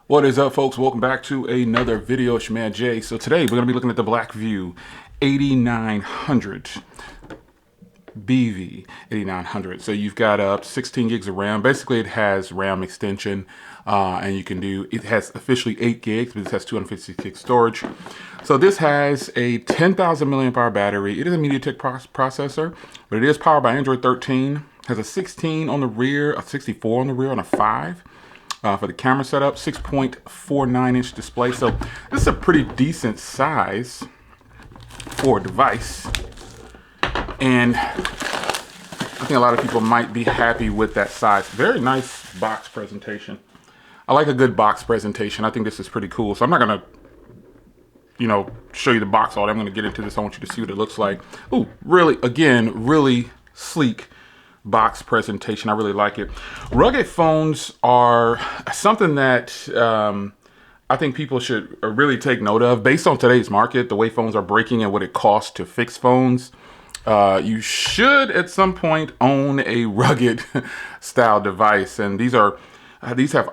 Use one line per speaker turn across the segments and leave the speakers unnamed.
What is up, folks? Welcome back to another video. It's your man Jay. So today we're going to be looking at the Blackview 8900 BV8900. So you've got up 16 gigs of RAM. Basically, it has RAM extension, and you can do. It has officially 8 gigs, but it has 256 gig storage. So this has a 10,000 milliamp hour battery. It is a MediaTek processor, but it is powered by Android 13. Has a 16 on the rear, a 64 on the rear, and a 5. For the camera setup, 6.49-inch display. So this is a pretty decent size for a device. And I think a lot of people might be happy with that size. Very nice box presentation. I like a good box presentation. I think this is pretty cool. So I'm not going to, show you the box all day. I'm going to get into this. I want you to see what it looks like. Ooh, really, again, really sleek box presentation. I really like it. Rugged phones are something that I think people should really take note of. Based on today's market, the way phones are breaking and what it costs to fix phones, you should at some point own a rugged style device. And these have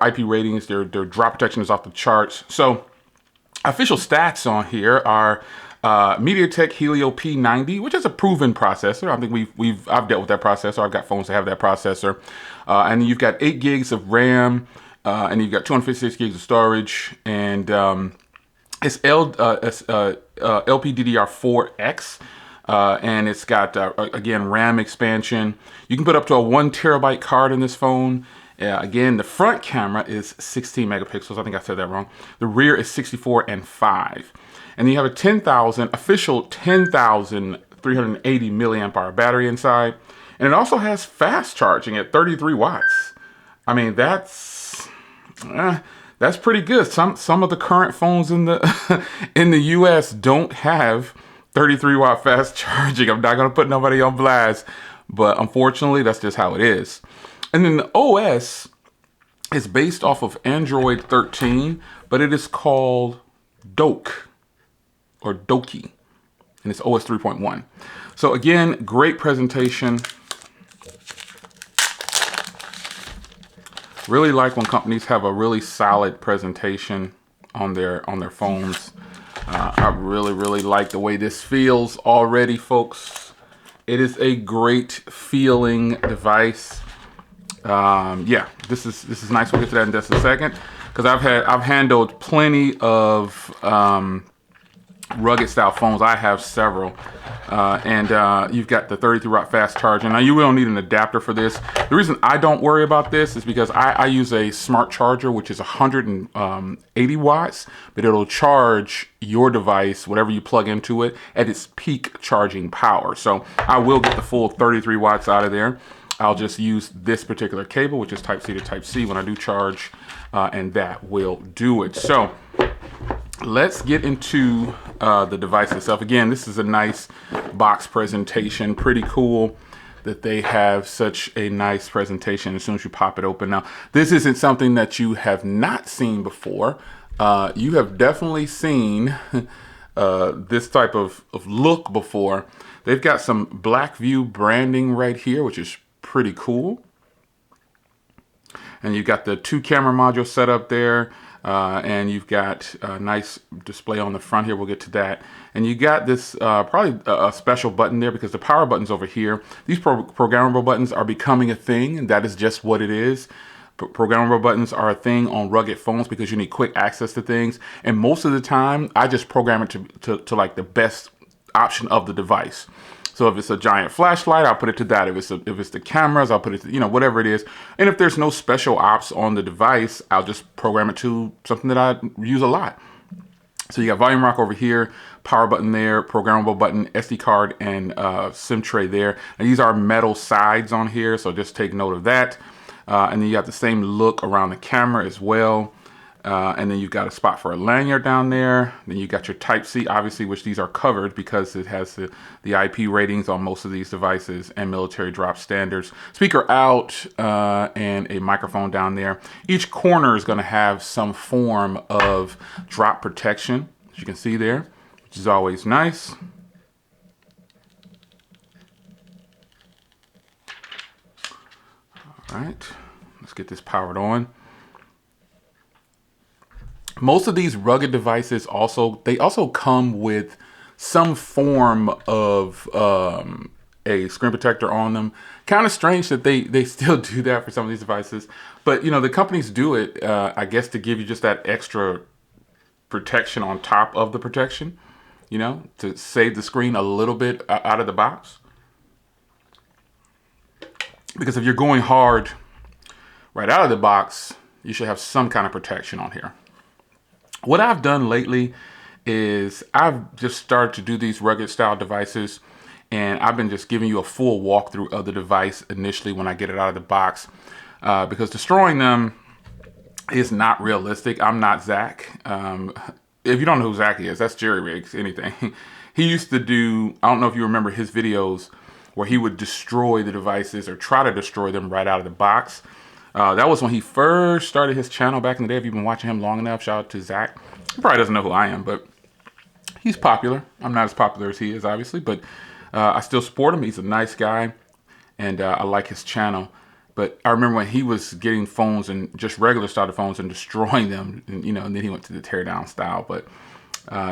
IP ratings. Their drop protection is off the charts. So official stats on here are MediaTek Helio P90, which is a proven processor. I think I've dealt with that processor. I've got phones that have that processor. And you've got 8 gigs of RAM, and you've got 256 gigs of storage, and it's LPDDR4X, and it's got again RAM expansion. You can put up to a 1 terabyte card in this phone. Again, the front camera is 16 megapixels. I think I said that wrong. The rear is 64 and 5. And you have a 10,000 milliamp hour battery inside. And it also has fast charging at 33 watts. I mean, that's pretty good. Some of the current phones in the in the US don't have 33 watt fast charging. I'm not going to put nobody on blast, but unfortunately, that's just how it is. And then the OS is based off of Android 13, but it is called Doke or Doki, and it's OS 3.1. So again, great presentation. Really like when companies have a really solid presentation on their phones. I really like the way this feels already, folks. It is a great feeling device. Yeah, this is nice. We'll get to that in just a second, because I've handled plenty of rugged style phones. I have several, and you've got the 33 watt fast charging. Now you will need an adapter for this. The reason I don't worry about this is because I use a smart charger, which is 180 watts, but it'll charge your device, whatever you plug into it, at its peak charging power. So I will get the full 33 watts out of there. I'll just use this particular cable, which is Type C to Type C, when I do charge, and that will do it. So let's get into the device itself. Again, this is a nice box presentation. Pretty cool that they have such a nice presentation as soon as you pop it open. Now, this isn't something that you have not seen before. You have definitely seen this type of look before. They've got some Blackview branding right here, which is pretty cool. And you've got the 2 camera module set up there. And you've got a nice display on the front here. We'll get to that. And you got this probably a special button there, because the power button's over here. These programmable buttons are becoming a thing, and that is just what it is. Programmable buttons are a thing on rugged phones because you need quick access to things. And most of the time, I just program it to like the best option of the device. So if it's a giant flashlight, I'll put it to that. If it's the cameras, I'll put it to, whatever it is. And if there's no special ops on the device, I'll just program it to something that I use a lot. So you got volume rock over here, power button there, programmable button, SD card, and SIM tray there. And these are metal sides on here, so just take note of that. And then you have the same look around the camera as well. And then you've got a spot for a lanyard down there. Then you got your Type C, obviously, which these are covered because it has the IP ratings on most of these devices and military drop standards. Speaker out, and a microphone down there. Each corner is going to have some form of drop protection, as you can see there, which is always nice. All right, let's get this powered on. Most of these rugged devices they also come with some form of a screen protector on them. Kind of strange that they still do that for some of these devices, but you know, the companies do it, I guess, to give you just that extra protection on top of the protection, you know, to save the screen a little bit out of the box. Because if you're going hard right out of the box, you should have some kind of protection on here. What I've done lately is I've just started to do these rugged style devices, and I've been just giving you a full walkthrough of the device initially when I get it out of the box, because destroying them is not realistic. I'm not Zach. If you don't know who Zach is, that's Jerry Rigs, anything. He used to do, I don't know if you remember his videos where he would destroy the devices or try to destroy them right out of the box. That was when he first started his channel back in the day. If you've been watching him long enough, shout out to Zach. He probably doesn't know who I am, but he's popular. I'm not as popular as he is, obviously, but I still support him. He's a nice guy, and I like his channel. But I remember when he was getting phones and just regular started phones and destroying them, and, you know, and then he went to the teardown style. But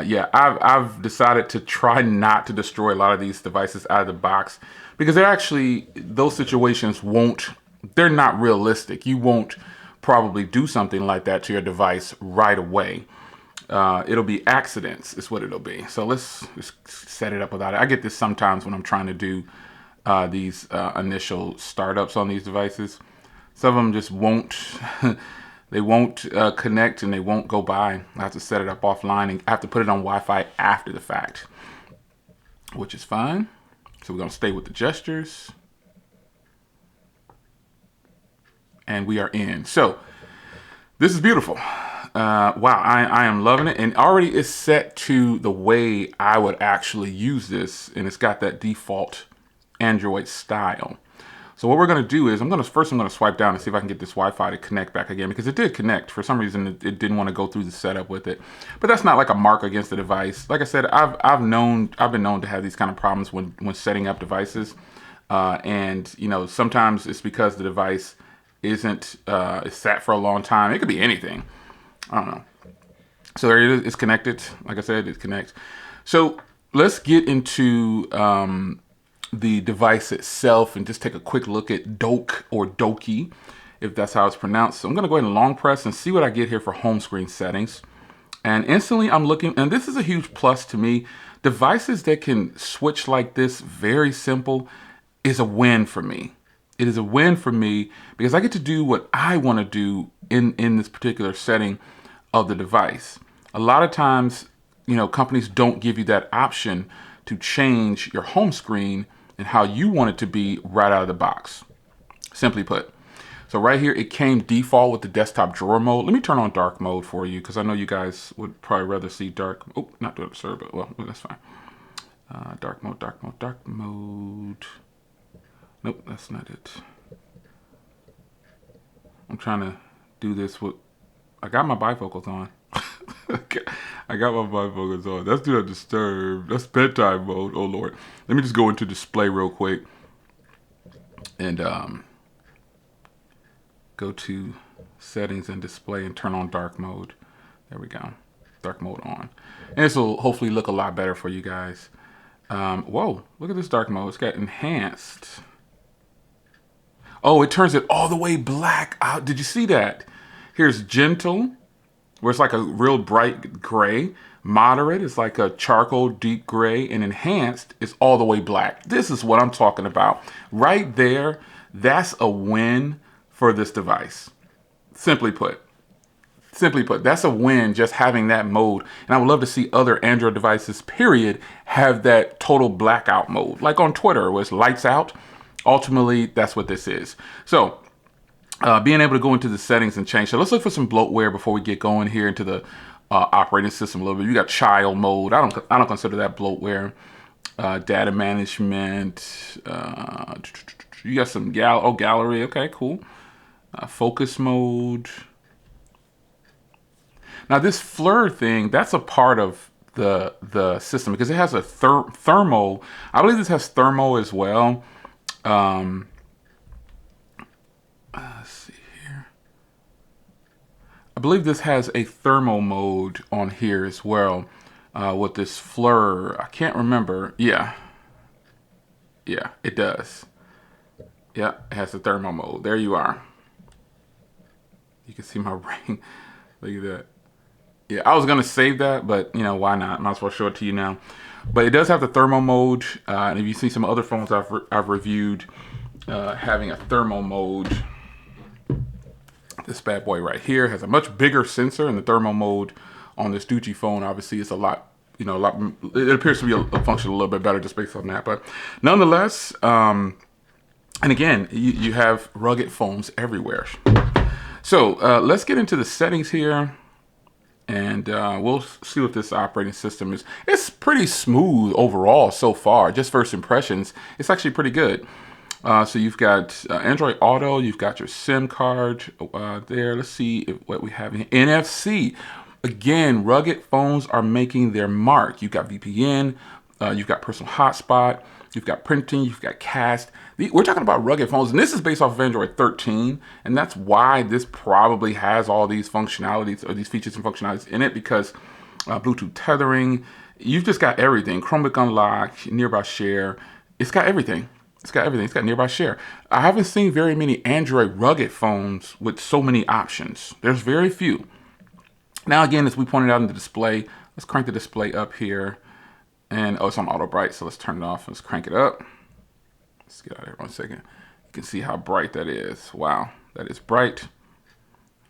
yeah, I've decided to try not to destroy a lot of these devices out of the box, because they're actually, those situations they're not realistic. You won't probably do something like that to your device right away. It'll be accidents is what it'll be. So let's just set it up without it. I get this sometimes when I'm trying to do these initial startups on these devices. Some of them just won't, they won't connect, and they won't go by. I have to set it up offline, and I have to put it on Wi-Fi after the fact, which is fine. So we're gonna stay with the gestures. And we are in. So this is beautiful. Wow, I am loving it. And already it's set to the way I would actually use this. And it's got that default Android style. So what we're going to do is I'm going to swipe down and see if I can get this Wi-Fi to connect back again, because it did connect. For some reason, it didn't want to go through the setup with it. But that's not like a mark against the device. Like I said, I've been known to have these kind of problems when setting up devices. And you know, sometimes it's because the device isn't it's sat for a long time. It could be anything. I don't know. So there it is. It's connected. Like I said, it connects. So let's get into the device itself and just take a quick look at Doke, or Doki, if that's how it's pronounced. So I'm going to go ahead and long press and see what I get here for home screen settings. And instantly I'm looking, and this is a huge plus to me. Devices that can switch like this, very simple, is a win for me. It is a win for me because I get to do what I want to do in this particular setting of the device. A lot of times, you know, companies don't give you that option to change your home screen and how you want it to be right out of the box, simply put. So right here, it came default with the desktop drawer mode. Let me turn on dark mode for you, because I know you guys would probably rather see dark. Oh, not doing it, sir, but well, that's fine. Dark mode, dark mode, dark mode. Nope, that's not it. I'm trying to do this with, I got my bifocals on. I got my bifocals on. That's do not disturb. That's bedtime mode. Oh Lord. Let me just go into display real quick and go to settings and display and turn on dark mode. There we go. Dark mode on. And this will hopefully look a lot better for you guys. Whoa, look at this dark mode. It's got enhanced. Oh, it turns it all the way black. Oh, did you see that? Here's gentle, where it's like a real bright gray. Moderate is like a charcoal deep gray, and enhanced is all the way black. This is what I'm talking about. Right there, that's a win for this device. Simply put, that's a win, just having that mode. And I would love to see other Android devices, period, have that total blackout mode. Like on Twitter, where it's lights out. Ultimately, that's what this is. So being able to go into the settings and change. So let's look for some bloatware before we get going here into the operating system a little bit. You got child mode. I don't consider that bloatware. Data management. You got some gallery. Okay, cool. Focus mode. Now this FLIR thing, that's a part of the system because it has a thermo. I believe this has thermo as well. Let's see here. I believe this has a thermal mode on here as well with this FLIR. I can't remember. Yeah, it does. Yeah, it has the thermal mode. There you are. You can see my ring. Look at that. Yeah, I was gonna save that, but you know, why not? Might as well show it to you now. But it does have the thermal mode, and if you see some other phones I've reviewed having a thermal mode, this bad boy right here has a much bigger sensor, and the thermal mode on this Doge phone obviously is a lot, you know, it appears to be a function a little bit better just based on that. But nonetheless, and again, you have rugged phones everywhere. So let's get into the settings here, and we'll see what this operating system is. It's pretty smooth overall so far. Just first impressions, it's actually pretty good. So you've got Android Auto, you've got your SIM card there. Let's see what we have in here. NFC. Again, rugged phones are making their mark. You've got VPN, you've got personal hotspot, you've got printing, you've got cast. We're talking about rugged phones, and this is based off of Android 13, and that's why this probably has all these functionalities or these features and functionalities in it, because Bluetooth tethering, you've just got everything. Chromebook unlock, nearby share, it's got everything. It's got everything. It's got nearby share. I haven't seen very many Android rugged phones with so many options. There's very few. Now, again, as we pointed out in the display, let's crank the display up here. And, oh, it's on auto bright, so let's turn it off. Let's crank it up. Let's get out of here 1 second. You can see how bright that is. Wow, that is bright.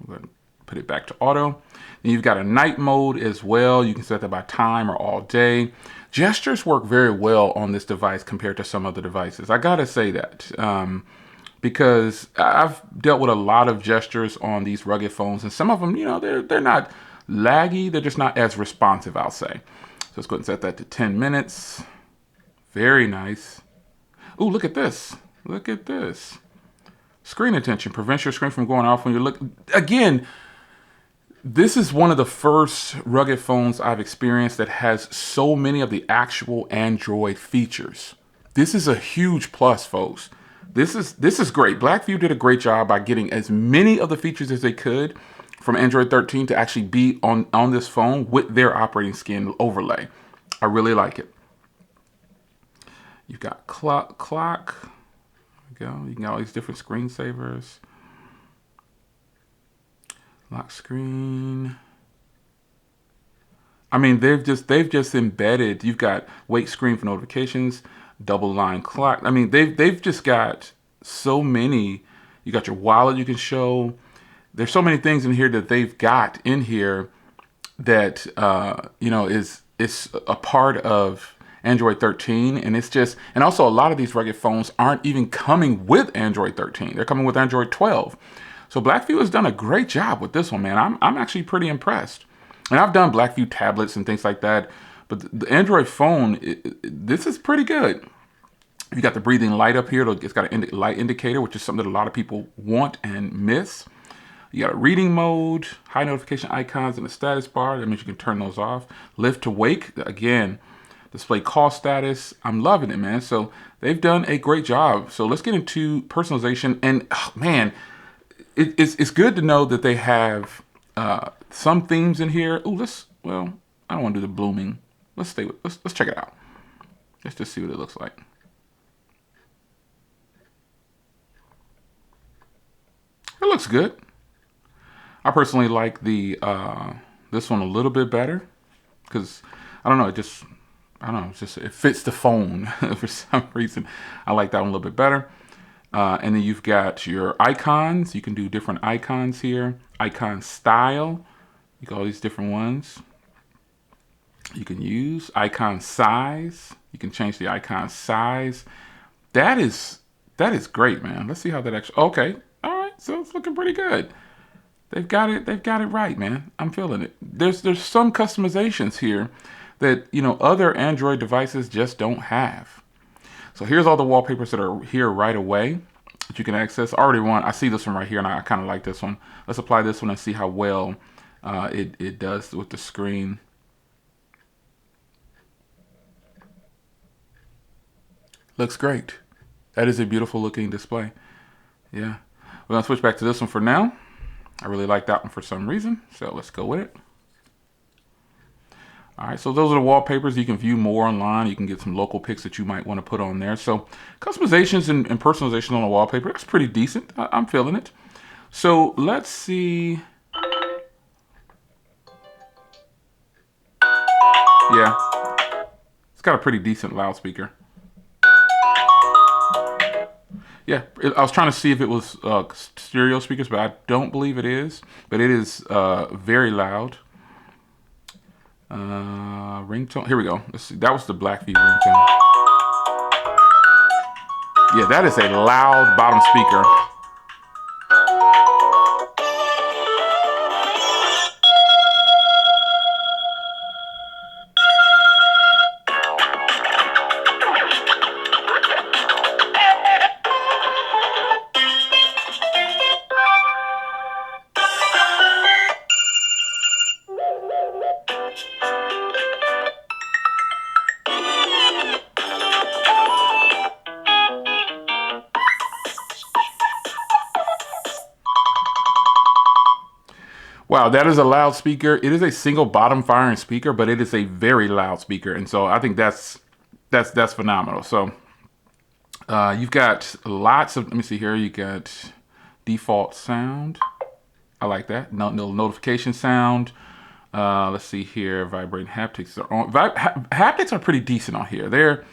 I'm going to put it back to auto. Then you've got a night mode as well. You can set that by time or all day. Gestures work very well on this device compared to some other devices. I gotta say that because I've dealt with a lot of gestures on these rugged phones, and some of them, you know, they're not laggy. They're just not as responsive, I'll say. So let's go ahead and set that to 10 minutes. Very nice. Ooh, look at this. Look at this. Screen attention prevents your screen from going off when you look. Again, this is one of the first rugged phones I've experienced that has so many of the actual Android features. This is a huge plus, folks. This is great. Blackview did a great job by getting as many of the features as they could from Android 13 to actually be on this phone with their operating scheme overlay. I really like it. You've got clock. There we go. You can get all these different screensavers. Lock screen. I mean, they've just embedded. You've got wake screen for notifications, double line clock. I mean, they've just got so many. You got your wallet you can show. There's so many things in here that they've got in here that you know is a part of Android 13, and it's just, and also a lot of these rugged phones aren't even coming with Android 13. They're coming with Android 12. So Blackview has done a great job with this one, man. I'm actually pretty impressed. And I've done Blackview tablets and things like that, but the Android phone, this is pretty good. You got the breathing light up here. It's got a light indicator, which is something that a lot of people want and miss. You got a reading mode, high notification icons in the status bar. That means you can turn those off. Lift to wake, again, display call status. I'm loving it, man. So they've done a great job. So let's get into personalization. And oh, man, it's good to know that they have some themes in here. Oh, well, I don't want to do the blooming. Let's check it out. Let's just see what it looks like. It looks good. I personally like the this one a little bit better because I don't know, it fits the phone for some reason. I like that one a little bit better. And then you've got your icons. You can do different icons here. Icon style. You got all these different ones you can use. Icon size. You can change the icon size. That is great, man. Let's see how that actually. Okay, all right. So it's looking pretty good. They've got it right, man. I'm feeling it. There's some customizations here that, you know, other Android devices just don't have. So here's all the wallpapers that are here right away that you can access. I see this one right here, and I kind of like this one. Let's apply this one and see how well it does with the screen. Looks great. That is a beautiful looking display. Yeah. We're going to switch back to this one for now. I really like that one for some reason, so let's go with it. All right, so those are the wallpapers. You can view more online. You can get some local pics that you might want to put on there. So customizations and personalization on a wallpaper, that's pretty decent. I'm feeling it. So let's see. Yeah, it's got a pretty decent loudspeaker. Yeah, I was trying to see if it was stereo speakers, but I don't believe it is. But it is very loud. Ringtone. Here we go. Let's see. That was the Blackview ringtone. Yeah, that is a loud bottom speaker. Wow, that is a loudspeaker. It is a single bottom firing speaker, but it is a very loud speaker, and so I think that's phenomenal. So you've got lots of. Let me see here. You got default sound. I like that. No notification sound. Let's see here. Vibrating haptics are on. Haptics are pretty decent on here. They're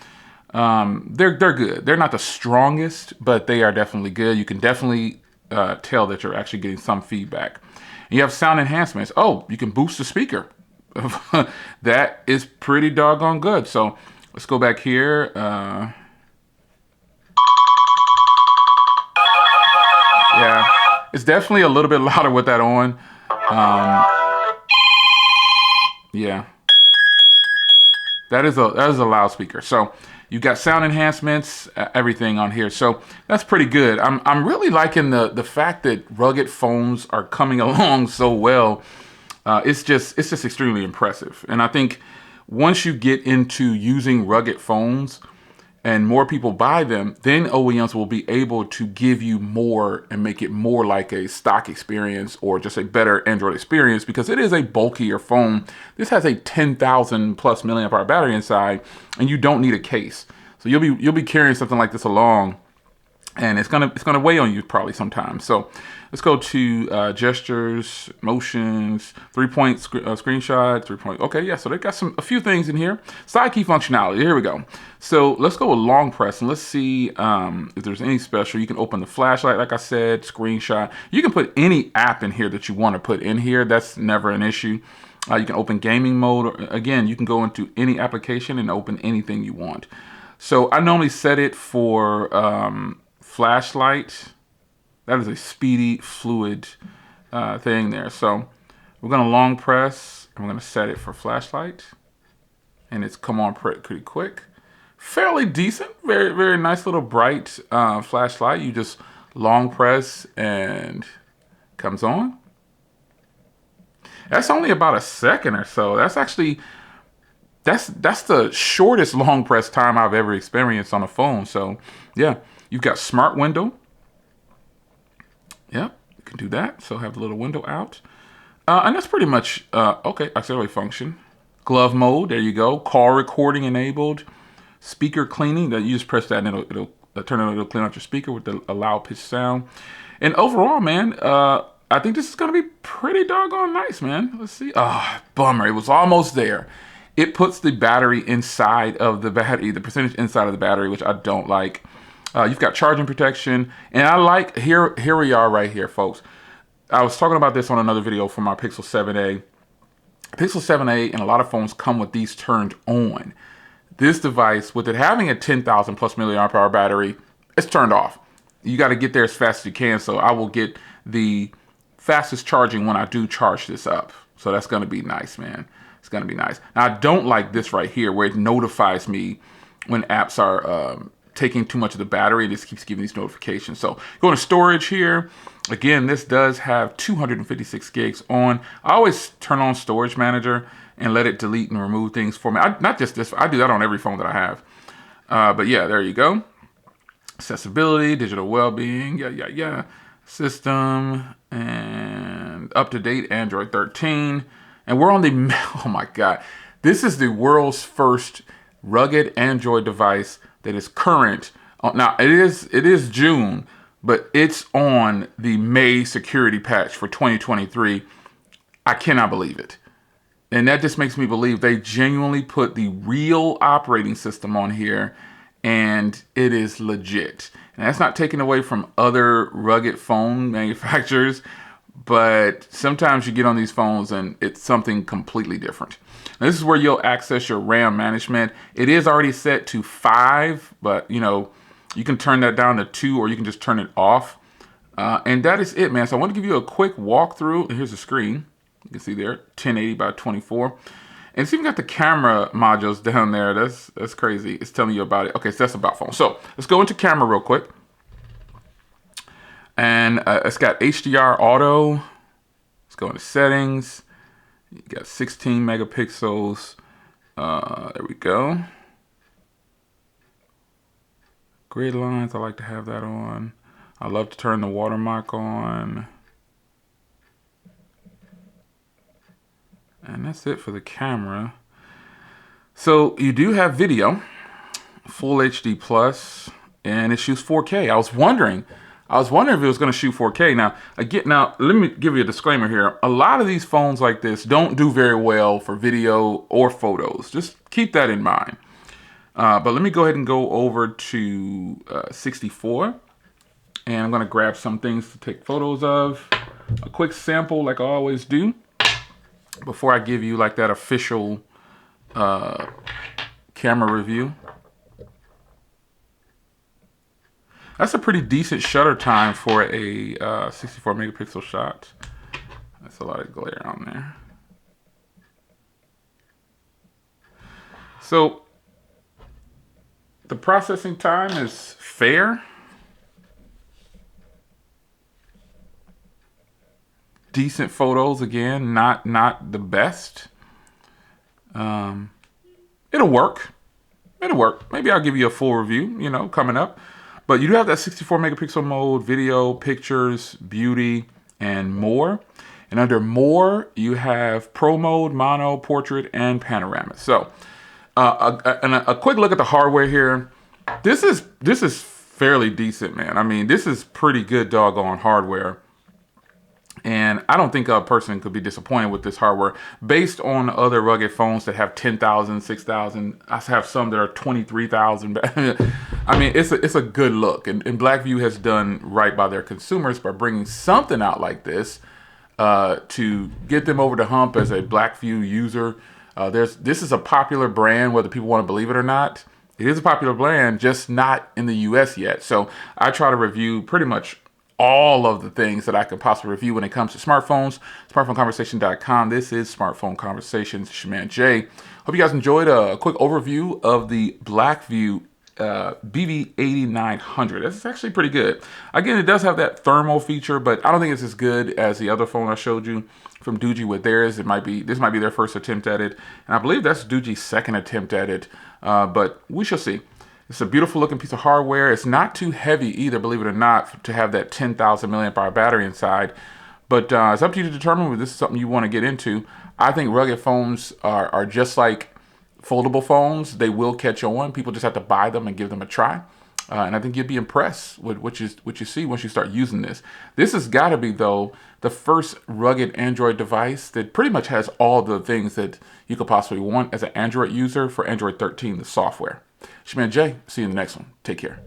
good. They're not the strongest, but they are definitely good. You can definitely tell that you're actually getting some feedback. You have sound enhancements. Oh, you can boost the speaker. That is pretty doggone good. So let's go back here. Yeah, it's definitely a little bit louder with that on. Yeah, that is a loudspeaker. So you've got sound enhancements, everything on here. So that's pretty good. I'm really liking the fact that rugged phones are coming along so well. It's just extremely impressive. And I think once you get into using rugged phones and more people buy them, then OEMs will be able to give you more and make it more like a stock experience or just a better Android experience, because it is a bulkier phone. This has a 10,000 plus milliamp hour battery inside, and you don't need a case. So you'll be carrying something like this along, and it's gonna weigh on you probably sometimes. So let's go to gestures, motions, 3-point screenshot, 3-point. Okay, yeah. So they got a few things in here. Side key functionality. Here we go. So let's go with long press and let's see if there's any special. You can open the flashlight, like I said, screenshot. You can put any app in here that you want to put in here. That's never an issue. You can open gaming mode. Again, you can go into any application and open anything you want. So I normally set it for flashlight. That is a speedy, fluid thing there. So we're going to long press, and we're going to set it for flashlight. And it's come on pretty quick. Fairly decent, very, very nice little bright flashlight. You just long press and comes on. That's only about a second or so. That's actually, that's the shortest long press time I've ever experienced on a phone. So yeah, you've got smart window. Yep, you can do that. So have the little window out. And that's pretty much, okay, auxiliary function. Glove mode, there you go. Call recording enabled. Speaker cleaning, that you just press that and it'll clean out your speaker with the loud pitch sound. And overall, man, I think this is going to be pretty doggone nice, man. Let's see. Ah, bummer. It was almost there. It puts the battery inside of the battery, the percentage inside of the battery, which I don't like. You've got charging protection. And I like, here we are right here, folks. I was talking about this on another video for my Pixel 7a. Pixel 7a and a lot of phones come with these turned on. This device, with it having a 10,000 plus milliamp hour battery, it's turned off. You got to get there as fast as you can. So I will get the fastest charging when I do charge this up. So that's going to be nice, man. It's going to be nice. Now, I don't like this right here where it notifies me when apps are taking too much of the battery. It just keeps giving these notifications. So going to storage here. Again, this does have 256 gigs on. I always turn on Storage Manager and let it delete and remove things for me. Not just this, I do that on every phone that I have. But yeah, there you go. Accessibility, digital well-being, yeah. System, and up-to-date Android 13. And we're on the, oh my God, this is the world's first rugged Android device that is current. Now, it is June, but it's on the May security patch for 2023. I cannot believe it. And that just makes me believe they genuinely put the real operating system on here, and it is legit. And that's not taken away from other rugged phone manufacturers, but sometimes you get on these phones and it's something completely different. Now, this is where you'll access your RAM management. It is already set to 5, but you know, you can turn that down to 2, or you can just turn it off. And that is it, man. So I want to give you a quick walkthrough. Here's the screen. You can see there, 1080 by 24. And it's even got the camera modules down there. That's crazy. It's telling you about it. Okay, so that's about phone. So let's go into camera real quick. And it's got HDR auto. Let's go into settings. You got 16 megapixels. There we go. Grid lines, I like to have that on. I love to turn the watermark on. And that's it for the camera. So you do have video, full HD plus, and it shoots 4K. I was wondering if it was going to shoot 4K. Now let me give you a disclaimer here. A lot of these phones like this don't do very well for video or photos. Just keep that in mind. But let me go ahead and go over to 64. And I'm going to grab some things to take photos of. A quick sample like I always do, before I give you like that official camera review. That's a pretty decent shutter time for a 64 megapixel shot. That's a lot of glare on there. So the processing time is fair. Decent photos, again, not the best. It'll work. Maybe I'll give you a full review, you know, coming up. But you do have that 64 megapixel mode, video, pictures, beauty, and more. And under more, you have pro mode, mono, portrait, and panoramic. So a quick look at the hardware here. This is fairly decent, man. I mean, this is pretty good doggone hardware. And I don't think a person could be disappointed with this hardware based on other rugged phones that have 10,000, 6,000. I have some that are 23,000. I mean, it's a good look. And Blackview has done right by their consumers by bringing something out like this to get them over the hump as a Blackview user. This is a popular brand, whether people want to believe it or not. It is a popular brand, just not in the US yet. So I try to review pretty much all of the things that I can possibly review when it comes to smartphones. Smartphoneconversation.com. This is Smartphone Conversations. It's your man Jay. Hope you guys enjoyed a quick overview of the Blackview BV8900. This is actually pretty good. Again, it does have that thermal feature, but I don't think it's as good as the other phone I showed you from Doge with theirs. This might be their first attempt at it, and I believe that's Doge's second attempt at it. But we shall see. It's a beautiful looking piece of hardware. It's not too heavy either, believe it or not, to have that 10,000 milliamp hour battery inside. But it's up to you to determine whether this is something you want to get into. I think rugged phones are just like foldable phones. They will catch on. People just have to buy them and give them a try. And I think you'd be impressed with what you see once you start using this. This has got to be, though, the first rugged Android device that pretty much has all the things that you could possibly want as an Android user for Android 13, the software. It's your man Jay. See you in the next one. Take care.